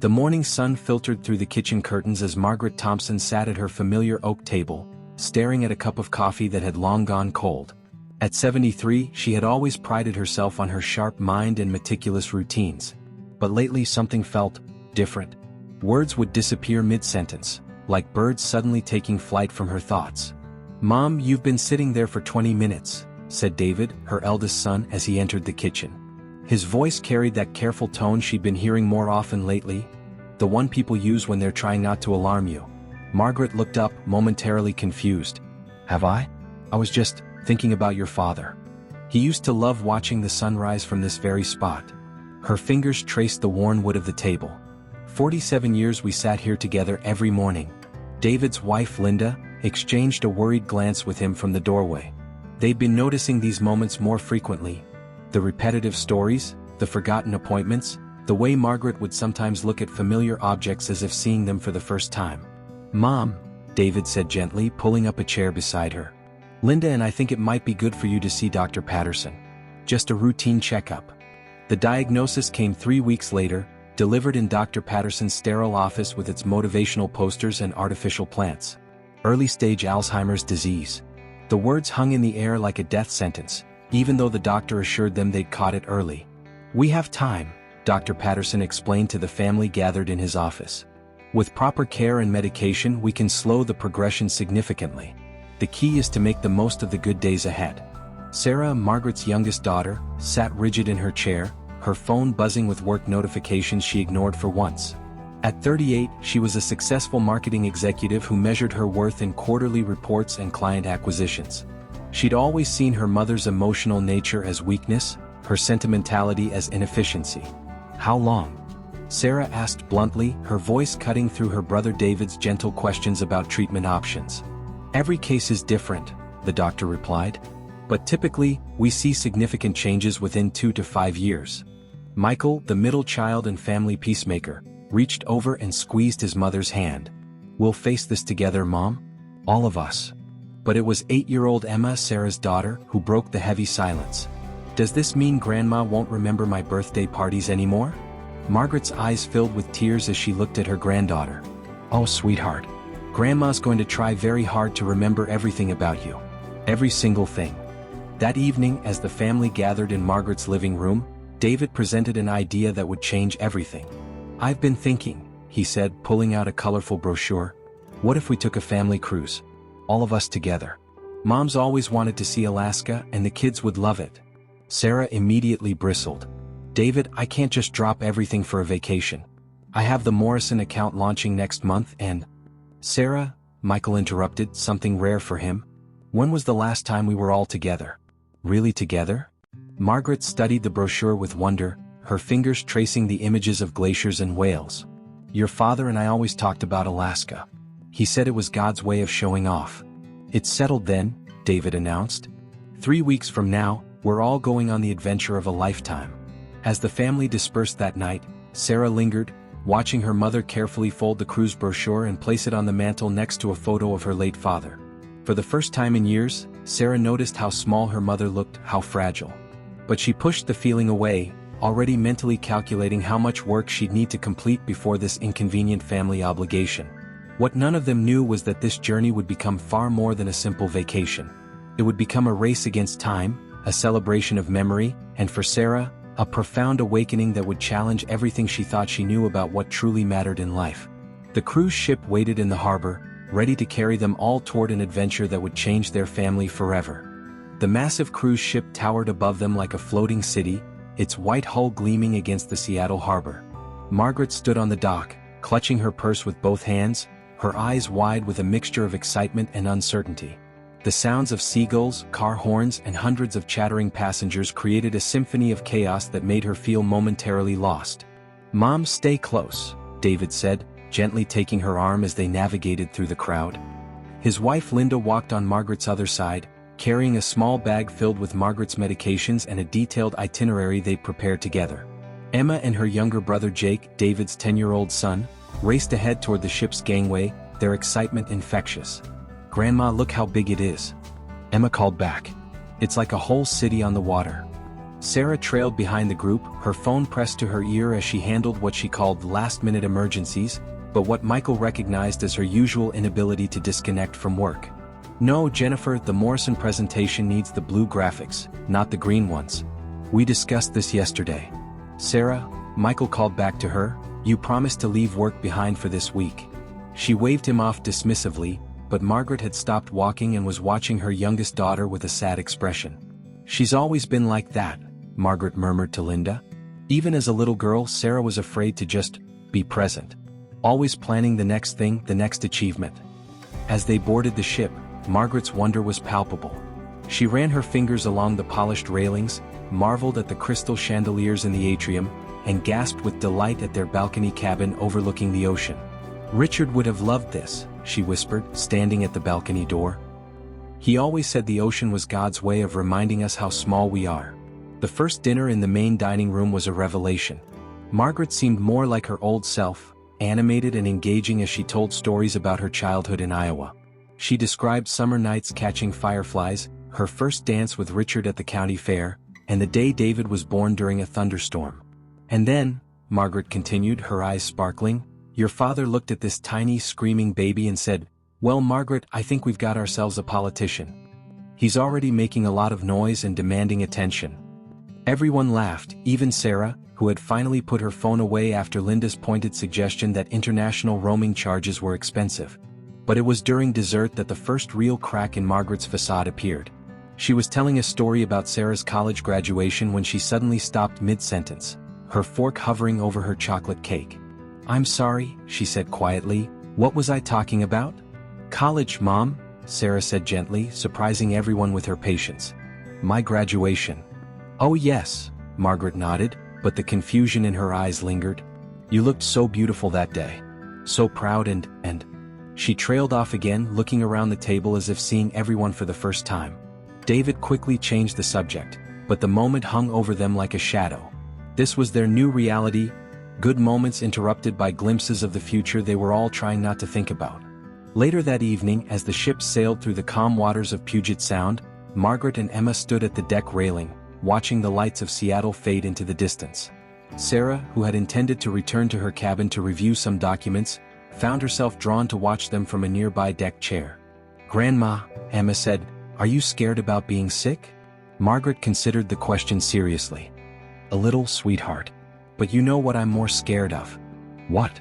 The morning sun filtered through the kitchen curtains as Margaret Thompson sat at her familiar oak table, staring at a cup of coffee that had long gone cold. At 73, she had always prided herself on her sharp mind and meticulous routines. But lately something felt different. Words would disappear mid-sentence, like birds suddenly taking flight from her thoughts. "Mom, you've been sitting there for 20 minutes, said David, her eldest son, as he entered the kitchen. His voice carried that careful tone she'd been hearing more often lately, the one people use when they're trying not to alarm you. Margaret looked up, momentarily confused. "Have I? I was just thinking about your father. He used to love watching the sunrise from this very spot." Her fingers traced the worn wood of the table. 47 years we sat here together every morning. David's wife Linda exchanged a worried glance with him from the doorway. They'd been noticing these moments more frequently. The repetitive stories, the forgotten appointments, the way Margaret would sometimes look at familiar objects as if seeing them for the first time. "Mom," David said gently, pulling up a chair beside her. "Linda and I think it might be good for you to see Dr. Patterson. Just a routine checkup." The diagnosis came 3 weeks later, delivered in Dr. Patterson's sterile office with its motivational posters and artificial plants. Early-stage Alzheimer's disease. The words hung in the air like a death sentence, even though the doctor assured them they'd caught it early. "We have time," Dr. Patterson explained to the family gathered in his office. "With proper care and medication we can slow the progression significantly. The key is to make the most of the good days ahead." Sarah, Margaret's youngest daughter, sat rigid in her chair, her phone buzzing with work notifications she ignored for once. At 38, she was a successful marketing executive who measured her worth in quarterly reports and client acquisitions. She'd always seen her mother's emotional nature as weakness, her sentimentality as inefficiency. "How long?" Sarah asked bluntly, her voice cutting through her brother David's gentle questions about treatment options. "Every case is different," the doctor replied. "But typically, we see significant changes within 2 to 5 years." Michael, the middle child and family peacemaker, reached over and squeezed his mother's hand. "We'll face this together, Mom. All of us." But it was 8-year-old Emma, Sarah's daughter, who broke the heavy silence. "Does this mean Grandma won't remember my birthday parties anymore?" Margaret's eyes filled with tears as she looked at her granddaughter. "Oh, sweetheart. Grandma's going to try very hard to remember everything about you. Every single thing." That evening, as the family gathered in Margaret's living room, David presented an idea that would change everything. "I've been thinking," he said, pulling out a colorful brochure. "What if we took a family cruise? All of us together. Mom's always wanted to see Alaska and the kids would love it." Sarah immediately bristled. "David, I can't just drop everything for a vacation. I have the Morrison account launching next month and—" "Sarah," Michael interrupted, something rare for him. "When was the last time we were all together? Really together?" Margaret studied the brochure with wonder, her fingers tracing the images of glaciers and whales. "Your father and I always talked about Alaska. He said it was God's way of showing off." "It's settled then," David announced. 3 weeks from now, we're all going on the adventure of a lifetime." As the family dispersed that night, Sarah lingered, watching her mother carefully fold the cruise brochure and place it on the mantel next to a photo of her late father. For the first time in years, Sarah noticed how small her mother looked, how fragile. But she pushed the feeling away, already mentally calculating how much work she'd need to complete before this inconvenient family obligation. What none of them knew was that this journey would become far more than a simple vacation. It would become a race against time, a celebration of memory, and for Sarah, a profound awakening that would challenge everything she thought she knew about what truly mattered in life. The cruise ship waited in the harbor, ready to carry them all toward an adventure that would change their family forever. The massive cruise ship towered above them like a floating city, its white hull gleaming against the Seattle harbor. Margaret stood on the dock, clutching her purse with both hands, her eyes wide with a mixture of excitement and uncertainty. The sounds of seagulls, car horns, and hundreds of chattering passengers created a symphony of chaos that made her feel momentarily lost. "Mom, stay close," David said, gently taking her arm as they navigated through the crowd. His wife Linda walked on Margaret's other side, carrying a small bag filled with Margaret's medications and a detailed itinerary they'd prepared together. Emma and her younger brother Jake, David's 10-year-old son, raced ahead toward the ship's gangway, their excitement infectious. "Grandma, look how big it is," Emma called back. "It's like a whole city on the water." Sarah trailed behind the group, her phone pressed to her ear as she handled what she called last-minute emergencies, but what Michael recognized as her usual inability to disconnect from work. "No, Jennifer, the Morrison presentation needs the blue graphics, not the green ones. We discussed this yesterday." "Sarah," Michael called back to her, "you promised to leave work behind for this week." She waved him off dismissively, but Margaret had stopped walking and was watching her youngest daughter with a sad expression. "She's always been like that," Margaret murmured to Linda. Even as a little girl, Sarah was afraid to just be present. Always planning the next thing, the next achievement. As they boarded the ship, Margaret's wonder was palpable. She ran her fingers along the polished railings, marveled at the crystal chandeliers in the atrium, and gasped with delight at their balcony cabin overlooking the ocean. "Richard would have loved this," she whispered, standing at the balcony door. "He always said the ocean was God's way of reminding us how small we are." The first dinner in the main dining room was a revelation. Margaret seemed more like her old self, animated and engaging as she told stories about her childhood in Iowa. She described summer nights catching fireflies, her first dance with Richard at the county fair, and the day David was born during a thunderstorm. "And then," Margaret continued, her eyes sparkling, "your father looked at this tiny, screaming baby and said, 'Well, Margaret, I think we've got ourselves a politician. He's already making a lot of noise and demanding attention.'" Everyone laughed, even Sarah, who had finally put her phone away after Linda's pointed suggestion that international roaming charges were expensive. But it was during dessert that the first real crack in Margaret's facade appeared. She was telling a story about Sarah's college graduation when she suddenly stopped mid-sentence, her fork hovering over her chocolate cake. "I'm sorry," she said quietly, "what was I talking about?" "College, Mom," Sarah said gently, surprising everyone with her patience. "My graduation." "Oh yes," Margaret nodded, but the confusion in her eyes lingered. "You looked so beautiful that day. So proud and... She trailed off again, looking around the table as if seeing everyone for the first time. David quickly changed the subject, but the moment hung over them like a shadow. This was their new reality, good moments interrupted by glimpses of the future they were all trying not to think about. Later that evening, as the ship sailed through the calm waters of Puget Sound, Margaret and Emma stood at the deck railing, watching the lights of Seattle fade into the distance. Sarah, who had intended to return to her cabin to review some documents, found herself drawn to watch them from a nearby deck chair. "Grandma," Emma said, "are you scared about being sick?" Margaret considered the question seriously. "A little, sweetheart. But you know what I'm more scared of." "What?"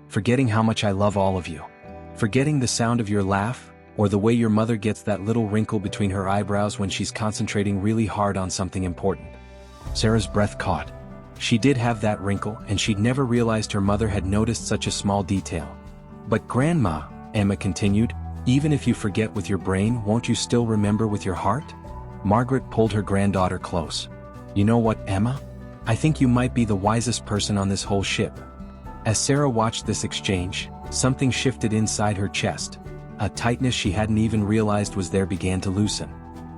"Forgetting how much I love all of you. Forgetting the sound of your laugh, or the way your mother gets that little wrinkle between her eyebrows when she's concentrating really hard on something important." Sarah's breath caught. She did have that wrinkle, and she'd never realized her mother had noticed such a small detail. "But Grandma," Emma continued, "even if you forget with your brain, won't you still remember with your heart?" Margaret pulled her granddaughter close. "You know what, Emma? I think you might be the wisest person on this whole ship." As Sarah watched this exchange, something shifted inside her chest. A tightness she hadn't even realized was there began to loosen.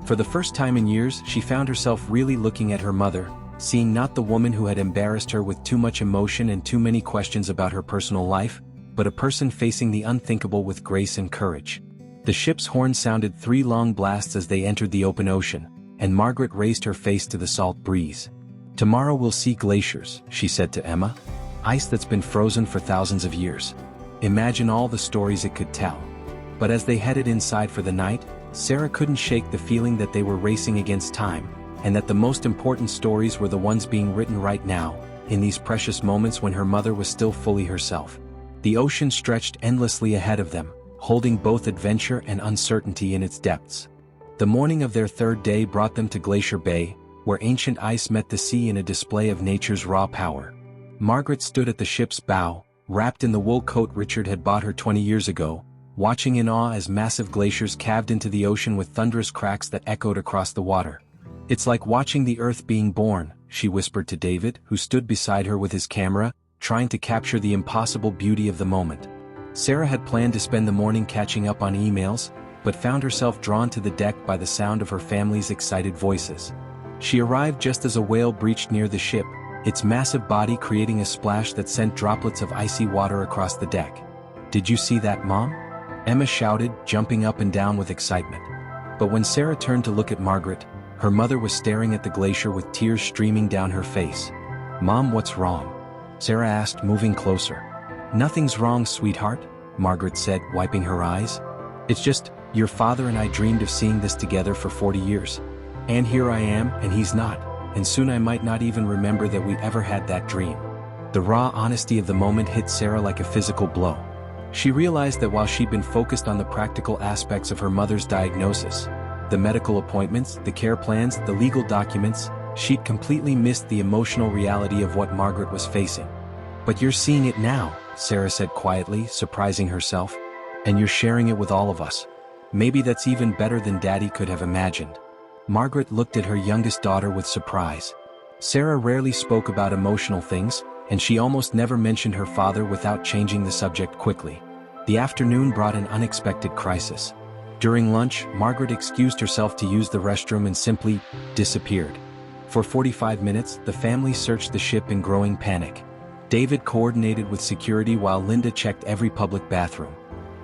For the first time in years, she found herself really looking at her mother, seeing not the woman who had embarrassed her with too much emotion and too many questions about her personal life, but a person facing the unthinkable with grace and courage. The ship's horn sounded 3 long blasts as they entered the open ocean, and Margaret raised her face to the salt breeze. "Tomorrow we'll see glaciers," she said to Emma. "Ice that's been frozen for thousands of years. Imagine all the stories it could tell." But as they headed inside for the night, Sarah couldn't shake the feeling that they were racing against time, and that the most important stories were the ones being written right now, in these precious moments when her mother was still fully herself. The ocean stretched endlessly ahead of them, holding both adventure and uncertainty in its depths. The morning of their third day brought them to Glacier Bay, where ancient ice met the sea in a display of nature's raw power. Margaret stood at the ship's bow, wrapped in the wool coat Richard had bought her 20 years ago, watching in awe as massive glaciers calved into the ocean with thunderous cracks that echoed across the water. "It's like watching the earth being born," she whispered to David, who stood beside her with his camera, trying to capture the impossible beauty of the moment. Sarah had planned to spend the morning catching up on emails, but found herself drawn to the deck by the sound of her family's excited voices. She arrived just as a whale breached near the ship, its massive body creating a splash that sent droplets of icy water across the deck. "Did you see that, Mom?" Emma shouted, jumping up and down with excitement. But when Sarah turned to look at Margaret, Her mother was staring at the glacier with tears streaming down her face. "Mom, what's wrong?" Sarah asked, moving closer. "Nothing's wrong, sweetheart," Margaret said, wiping her eyes. "It's just, your father and I dreamed of seeing this together for 40 years. And here I am, and he's not, and soon I might not even remember that we ever had that dream." The raw honesty of the moment hit Sarah like a physical blow. She realized that while she'd been focused on the practical aspects of her mother's diagnosis, the medical appointments, the care plans, the legal documents, she'd completely missed the emotional reality of what Margaret was facing. "But you're seeing it now," Sarah said quietly, surprising herself. "And you're sharing it with all of us. Maybe that's even better than Daddy could have imagined." Margaret looked at her youngest daughter with surprise. Sarah rarely spoke about emotional things, and she almost never mentioned her father without changing the subject quickly. The afternoon brought an unexpected crisis. During lunch, Margaret excused herself to use the restroom and simply disappeared. For 45 minutes, the family searched the ship in growing panic. David coordinated with security while Linda checked every public bathroom.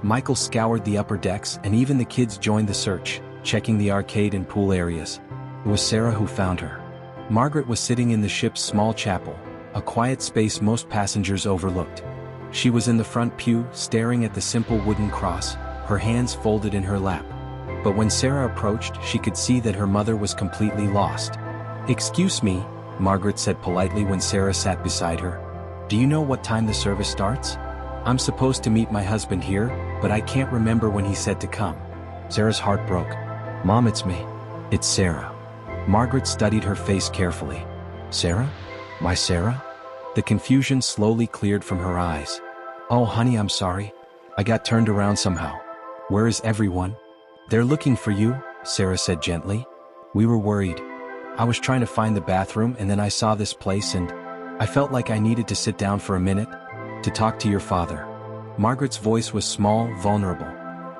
Michael scoured the upper decks, and even the kids joined the search, checking the arcade and pool areas. It was Sarah who found her. Margaret was sitting in the ship's small chapel, a quiet space most passengers overlooked. She was in the front pew, staring at the simple wooden cross, her hands folded in her lap. But when Sarah approached, she could see that her mother was completely lost. "Excuse me," Margaret said politely when Sarah sat beside her. "Do you know what time the service starts? I'm supposed to meet my husband here, but I can't remember when he said to come." Sarah's heart broke. "Mom, it's me. It's Sarah." Margaret studied her face carefully. "Sarah? My Sarah?" The confusion slowly cleared from her eyes. "Oh, honey, I'm sorry. I got turned around somehow. Where is everyone?" "They're looking for you," Sarah said gently. "We were worried. I was trying to find the bathroom, and then I saw this place, and I felt like I needed to sit down for a minute to talk to your father." Margaret's voice was small, vulnerable.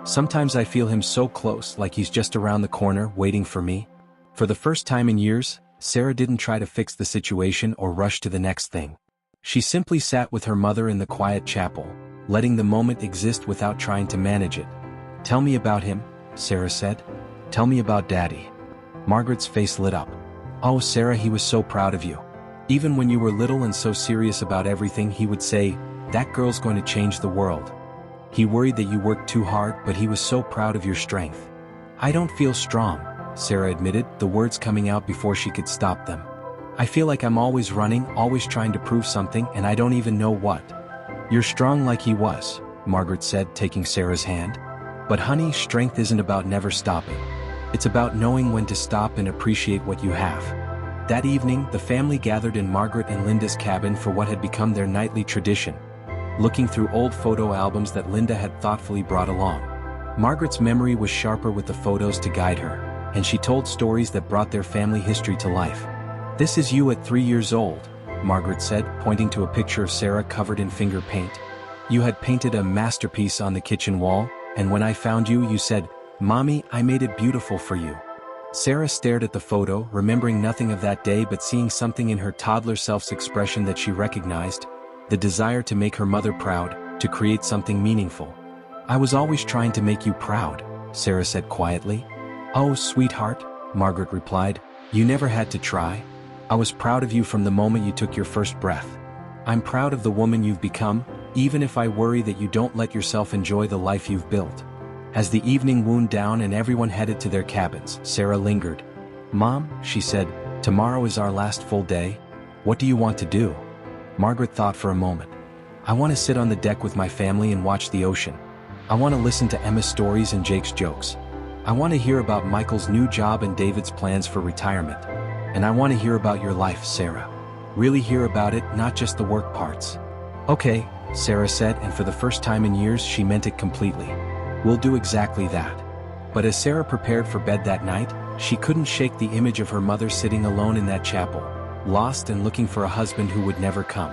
"Sometimes I feel him so close, like he's just around the corner, waiting for me." For the first time in years, Sarah didn't try to fix the situation or rush to the next thing. She simply sat with her mother in the quiet chapel, letting the moment exist without trying to manage it. "Tell me about him," Sarah said. "Tell me about Daddy." Margaret's face lit up. "Oh, Sarah, he was so proud of you. Even when you were little and so serious about everything, he would say, 'That girl's going to change the world.' He worried that you worked too hard, but he was so proud of your strength." "I don't feel strong," Sarah admitted, the words coming out before she could stop them. "I feel like I'm always running, always trying to prove something, and I don't even know what." "You're strong like he was," Margaret said, taking Sarah's hand. "But honey, strength isn't about never stopping. It's about knowing when to stop and appreciate what you have." That evening, the family gathered in Margaret and Linda's cabin for what had become their nightly tradition, looking through old photo albums that Linda had thoughtfully brought along. Margaret's memory was sharper with the photos to guide her, and she told stories that brought their family history to life. "This is you at 3 years old," Margaret said, pointing to a picture of Sarah covered in finger paint. "You had painted a masterpiece on the kitchen wall, and when I found you, you said, 'Mommy, I made it beautiful for you.'" Sarah stared at the photo, remembering nothing of that day but seeing something in her toddler self's expression that she recognized, the desire to make her mother proud, to create something meaningful. "I was always trying to make you proud," Sarah said quietly. "Oh, sweetheart," Margaret replied, "you never had to try. I was proud of you from the moment you took your first breath. I'm proud of the woman you've become, even if I worry that you don't let yourself enjoy the life you've built." As the evening wound down and everyone headed to their cabins, Sarah lingered. "Mom," she said, "tomorrow is our last full day. What do you want to do?" Margaret thought for a moment. "I want to sit on the deck with my family and watch the ocean. I want to listen to Emma's stories and Jake's jokes. I want to hear about Michael's new job and David's plans for retirement. And I want to hear about your life, Sarah. Really hear about it, not just the work parts." "Okay," Sarah said, and for the first time in years she meant it completely. "We'll do exactly that." But as Sarah prepared for bed that night, she couldn't shake the image of her mother sitting alone in that chapel, lost and looking for a husband who would never come.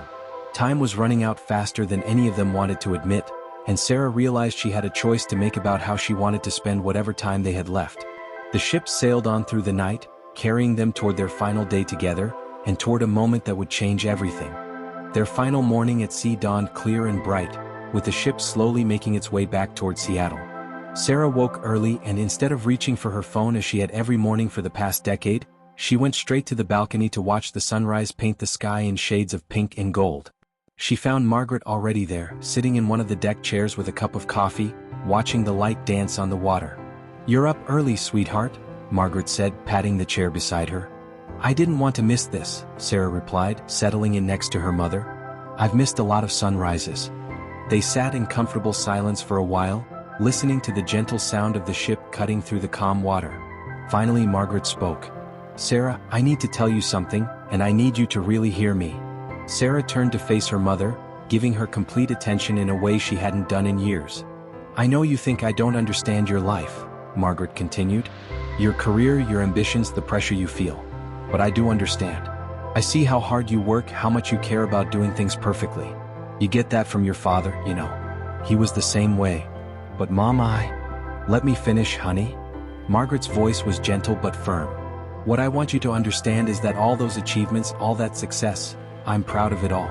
Time was running out faster than any of them wanted to admit, and Sarah realized she had a choice to make about how she wanted to spend whatever time they had left. The ship sailed on through the night, carrying them toward their final day together, and toward a moment that would change everything. Their final morning at sea dawned clear and bright, with the ship slowly making its way back toward Seattle. Sarah woke early and instead of reaching for her phone as she had every morning for the past decade, she went straight to the balcony to watch the sunrise paint the sky in shades of pink and gold. She found Margaret already there, sitting in one of the deck chairs with a cup of coffee, watching the light dance on the water. "You're up early, sweetheart," Margaret said, patting the chair beside her. "I didn't want to miss this," Sarah replied, settling in next to her mother. "I've missed a lot of sunrises." They sat in comfortable silence for a while, listening to the gentle sound of the ship cutting through the calm water. Finally Margaret spoke. "Sarah, I need to tell you something, and I need you to really hear me." Sarah turned to face her mother, giving her complete attention in a way she hadn't done in years. "I know you think I don't understand your life," Margaret continued. "Your career, your ambitions, the pressure you feel. But I do understand. I see how hard you work, how much you care about doing things perfectly. You get that from your father, you know. He was the same way. But Mom, Let me finish, honey." Margaret's voice was gentle but firm. "What I want you to understand is that all those achievements, all that success, I'm proud of it all.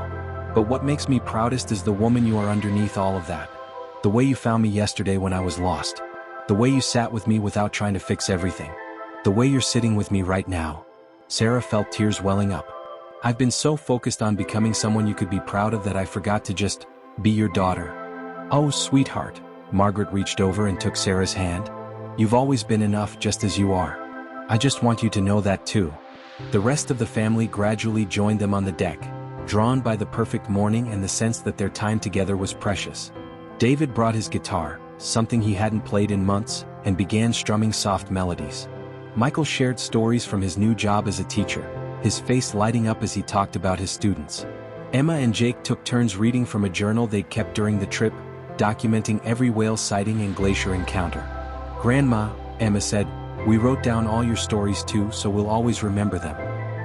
But what makes me proudest is the woman you are underneath all of that. The way you found me yesterday when I was lost. The way you sat with me without trying to fix everything. The way you're sitting with me right now." Sarah felt tears welling up. "I've been so focused on becoming someone you could be proud of that I forgot to just be your daughter." "Oh, sweetheart." Margaret reached over and took Sarah's hand. "You've always been enough just as you are. I just want you to know that too." The rest of the family gradually joined them on the deck, drawn by the perfect morning and the sense that their time together was precious. David brought his guitar, something he hadn't played in months, and began strumming soft melodies. Michael shared stories from his new job as a teacher, his face lighting up as he talked about his students. Emma and Jake took turns reading from a journal they'd kept during the trip, documenting every whale sighting and glacier encounter. "Grandma," Emma said, "we wrote down all your stories too, so we'll always remember them."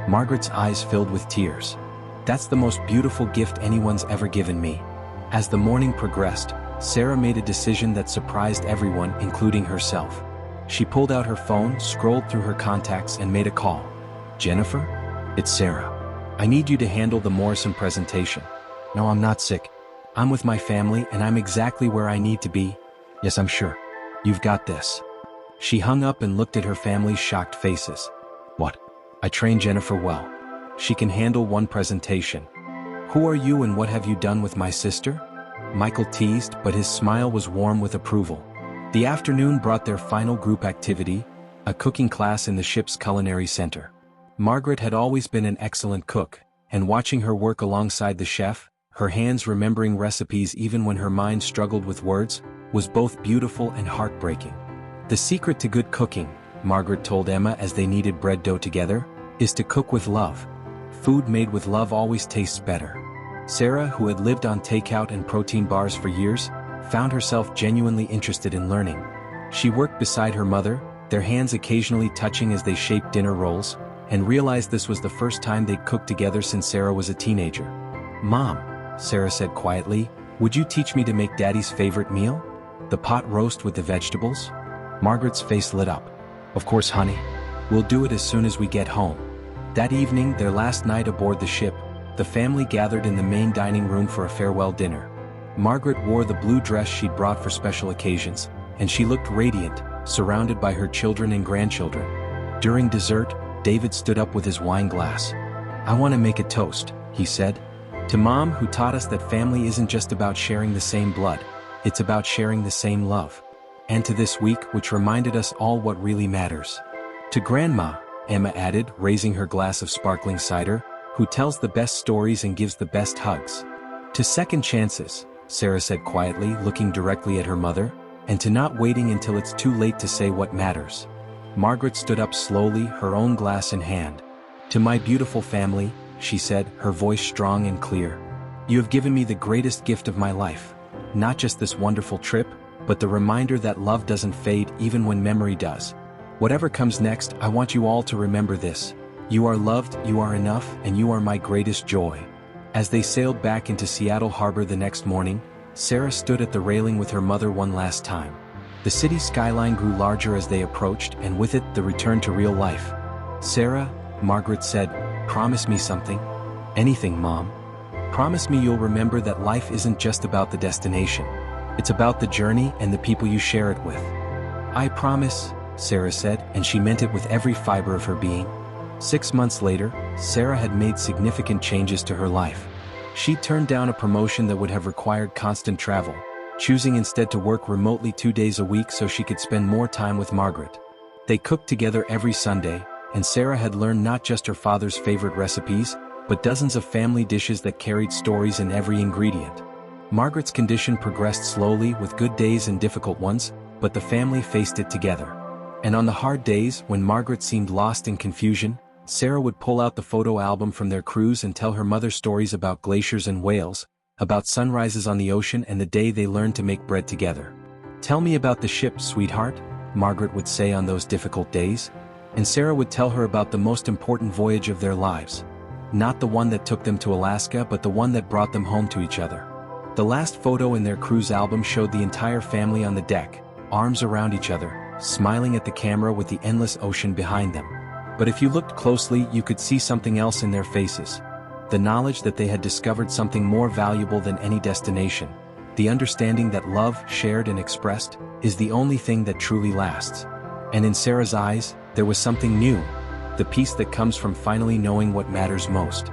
Margaret's eyes filled with tears. "That's the most beautiful gift anyone's ever given me." As the morning progressed, Sarah made a decision that surprised everyone, including herself. She pulled out her phone, scrolled through her contacts and made a call. "Jennifer? It's Sarah. I need you to handle the Morrison presentation." "No, I'm not sick. I'm with my family and I'm exactly where I need to be." "Yes, I'm sure. You've got this." She hung up and looked at her family's shocked faces. "What? I trained Jennifer well. She can handle one presentation. Who are you and what have you done with my sister?" Michael teased, but his smile was warm with approval. The afternoon brought their final group activity, a cooking class in the ship's culinary center. Margaret had always been an excellent cook, and watching her work alongside the chef, her hands remembering recipes even when her mind struggled with words, was both beautiful and heartbreaking. "The secret to good cooking," Margaret told Emma as they kneaded bread dough together, "is to cook with love. Food made with love always tastes better." Sarah, who had lived on takeout and protein bars for years, found herself genuinely interested in learning. She worked beside her mother, their hands occasionally touching as they shaped dinner rolls, and realized this was the first time they'd cooked together since Sarah was a teenager. "Mom," Sarah said quietly, "would you teach me to make Daddy's favorite meal? The pot roast with the vegetables?" Margaret's face lit up. "Of course, honey. We'll do it as soon as we get home." That evening, their last night aboard the ship, the family gathered in the main dining room for a farewell dinner. Margaret wore the blue dress she'd brought for special occasions, and she looked radiant, surrounded by her children and grandchildren. During dessert, David stood up with his wine glass. "I want to make a toast," he said, "to Mom, who taught us that family isn't just about sharing the same blood, it's about sharing the same love. And to this week, which reminded us all what really matters. To Grandma," Emma added, raising her glass of sparkling cider, "who tells the best stories and gives the best hugs. To second chances," Sarah said quietly, looking directly at her mother, "and to not waiting until it's too late to say what matters." Margaret stood up slowly, her own glass in hand. "To my beautiful family," she said, her voice strong and clear. "You have given me the greatest gift of my life. Not just this wonderful trip, but the reminder that love doesn't fade even when memory does. Whatever comes next, I want you all to remember this. You are loved, you are enough, and you are my greatest joy." As they sailed back into Seattle Harbor the next morning, Sarah stood at the railing with her mother one last time. The city skyline grew larger as they approached, and with it, the return to real life. "Sarah," Margaret said, "promise me something." "Anything, Mom." "Promise me you'll remember that life isn't just about the destination. It's about the journey and the people you share it with. I promise, Sarah said, and she meant it with every fiber of her being. 6 months later, Sarah had made significant changes to her life. She turned down a promotion that would have required constant travel, choosing instead to work remotely 2 days a week so she could spend more time with Margaret. They cooked together every Sunday, and Sarah had learned not just her father's favorite recipes, but dozens of family dishes that carried stories in every ingredient. Margaret's condition progressed slowly with good days and difficult ones, but the family faced it together. And on the hard days, when Margaret seemed lost in confusion, Sarah would pull out the photo album from their cruise and tell her mother stories about glaciers and whales, about sunrises on the ocean and the day they learned to make bread together. "Tell me about the ship, sweetheart," Margaret would say on those difficult days. And Sarah would tell her about the most important voyage of their lives. Not the one that took them to Alaska, but the one that brought them home to each other. The last photo in their cruise album showed the entire family on the deck, arms around each other, smiling at the camera with the endless ocean behind them. But if you looked closely, you could see something else in their faces. The knowledge that they had discovered something more valuable than any destination. The understanding that love, shared and expressed, is the only thing that truly lasts. And in Sarah's eyes, there was something new. The peace that comes from finally knowing what matters most.